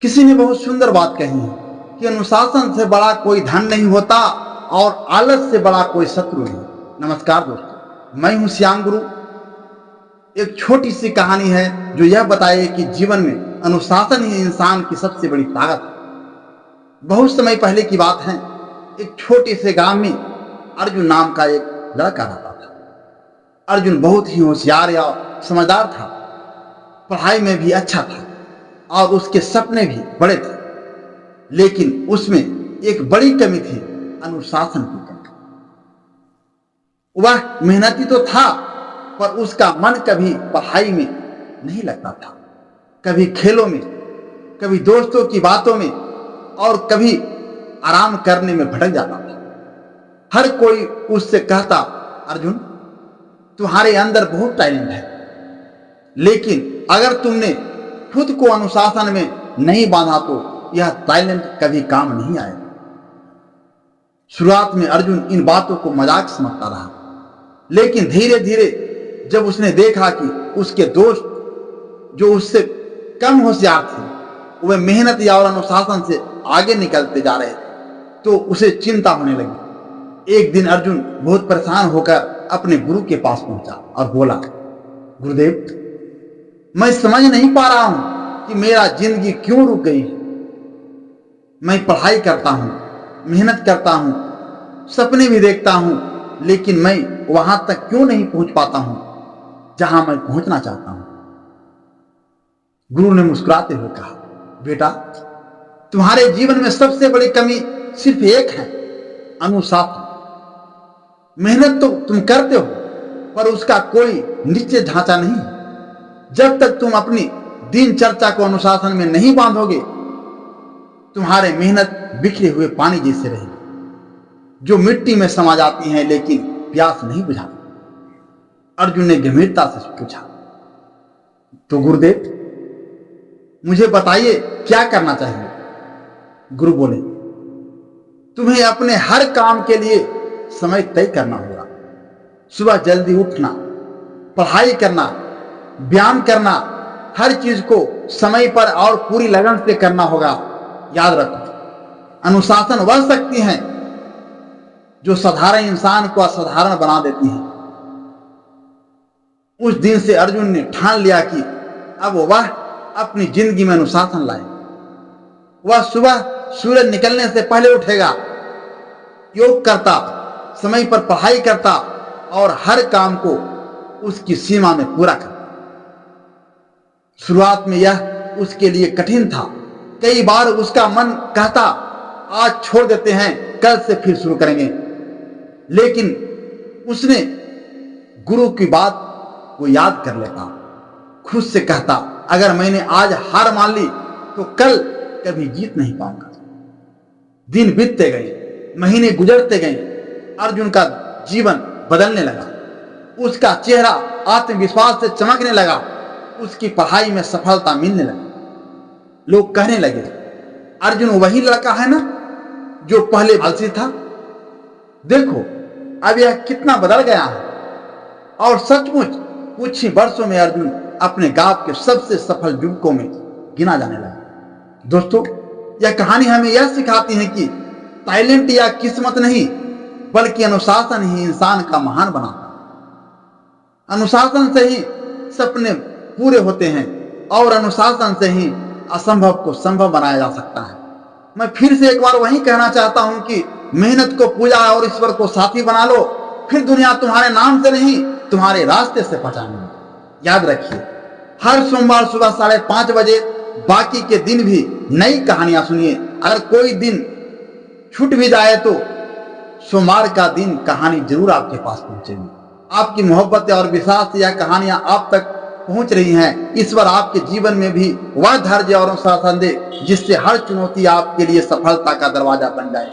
किसी ने बहुत सुंदर बात कही है कि अनुशासन से बड़ा कोई धन नहीं होता और आलस से बड़ा कोई शत्रु नहीं। नमस्कार दोस्तों, मैं हूं श्याम गुरु। एक छोटी सी कहानी है जो यह बताए कि जीवन में अनुशासन ही इंसान की सबसे बड़ी ताकत है। बहुत समय पहले की बात है, एक छोटे से गांव में अर्जुन नाम का एक लड़का रहता था। अर्जुन बहुत ही होशियार या समझदार था, पढ़ाई में भी अच्छा था और उसके सपने भी बड़े थे, लेकिन उसमें एक बड़ी कमी थी, अनुशासन की कमी। वह मेहनती तो था, पर उसका मन कभी पढ़ाई में नहीं लगता था, कभी खेलों में, कभी दोस्तों की बातों में और कभी आराम करने में भटक जाता था। हर कोई उससे कहता, अर्जुन तुम्हारे अंदर बहुत टैलेंट है, लेकिन अगर तुमने खुद को अनुशासन में नहीं बांधा तो यह टैलेंट कभी काम नहीं आएगा। शुरुआत में अर्जुन इन बातों को मजाक समझता रहा, लेकिन धीरे धीरे जब उसने देखा कि उसके दोस्त जो उससे कम होशियार थे वे मेहनत या और अनुशासन से आगे निकलते जा रहे थे, तो उसे चिंता होने लगी। एक दिन अर्जुन बहुत परेशान होकर अपने गुरु के पास पहुंचा और बोला, गुरुदेव मैं समझ नहीं पा रहा हूं कि मेरा जिंदगी क्यों रुक गई है। मैं पढ़ाई करता हूं, मेहनत करता हूं, सपने भी देखता हूं, लेकिन मैं वहां तक क्यों नहीं पहुंच पाता हूं जहां मैं पहुंचना चाहता हूं। गुरु ने मुस्कुराते हुए कहा, बेटा तुम्हारे जीवन में सबसे बड़ी कमी सिर्फ एक है, अनुशासन। मेहनत तो तुम करते हो, पर उसका कोई निश्चित ढांचा नहीं। जब तक तुम अपनी दिनचर्या को अनुशासन में नहीं बांधोगे, तुम्हारे मेहनत बिखरे हुए पानी जैसे रहेगी, जो मिट्टी में समा जाती हैं लेकिन प्यास नहीं बुझाती। अर्जुन ने गंभीरता से पूछा, तो गुरुदेव मुझे बताइए क्या करना चाहिए। गुरु बोले, तुम्हें अपने हर काम के लिए समय तय करना होगा। सुबह जल्दी उठना, पढ़ाई करना, व्यायाम करना, हर चीज को समय पर और पूरी लगन से करना होगा। याद रखो, अनुशासन वह शक्ति है जो साधारण इंसान को असाधारण बना देती है। उस दिन से अर्जुन ने ठान लिया कि अब वह अपनी जिंदगी में अनुशासन लाए। वह सुबह सूरज निकलने से पहले उठेगा, योग करता, समय पर पढ़ाई करता और हर काम को उसकी सीमा में पूरा करता। शुरुआत में यह उसके लिए कठिन था। कई बार उसका मन कहता, आज छोड़ देते हैं, कल से फिर शुरू करेंगे। लेकिन उसने गुरु की बात को याद कर लेता, खुद से कहता, अगर मैंने आज हार मान ली तो कल कभी जीत नहीं पाऊंगा। दिन बीतते गए, महीने गुजरते गए, अर्जुन का जीवन बदलने लगा। उसका चेहरा आत्मविश्वास से चमकने लगा, उसकी पढ़ाई में सफलता मिलने लगी। लोग कहने लगे, अर्जुन वही लड़का है ना जो पहले आलसी था। देखो अब यह कितना बदल गया है। और सचमुच कुछ ही वर्षों में अर्जुन अपने गांव के सबसे सफल युवकों में गिना जाने लगा। दोस्तों, यह कहानी हमें यह सिखाती है कि टैलेंट या किस्मत नहीं, बल्कि अनुशासन ही इंसान का महान बनाता है। अनुशासन से ही सपने पूरे होते हैं और अनुशासन से ही असंभव को संभव बनाया जा सकता है। मैं फिर से एक बार वही कहना चाहता हूं कि मेहनत को पूजा और ईश्वर को साथी बना लो, फिर दुनिया तुम्हारे नाम से नहीं तुम्हारे रास्ते से पहचानेगी। याद रखिए, हर सोमवार सुबह 5:30 बजे बाकी के दिन भी नई कहानियां सुनिए। अगर कोई दिन छूट भी जाए तो सोमवार का दिन कहानी जरूर आपके पास पहुंचेगी। आपकी मोहब्बत और विश्वास से यह कहानियां आप तक पहुंच रही हैं। ईश्वर आपके जीवन में भी वह धैर्य और अनुशासन दे जिससे हर चुनौती आपके लिए सफलता का दरवाजा बन जाए।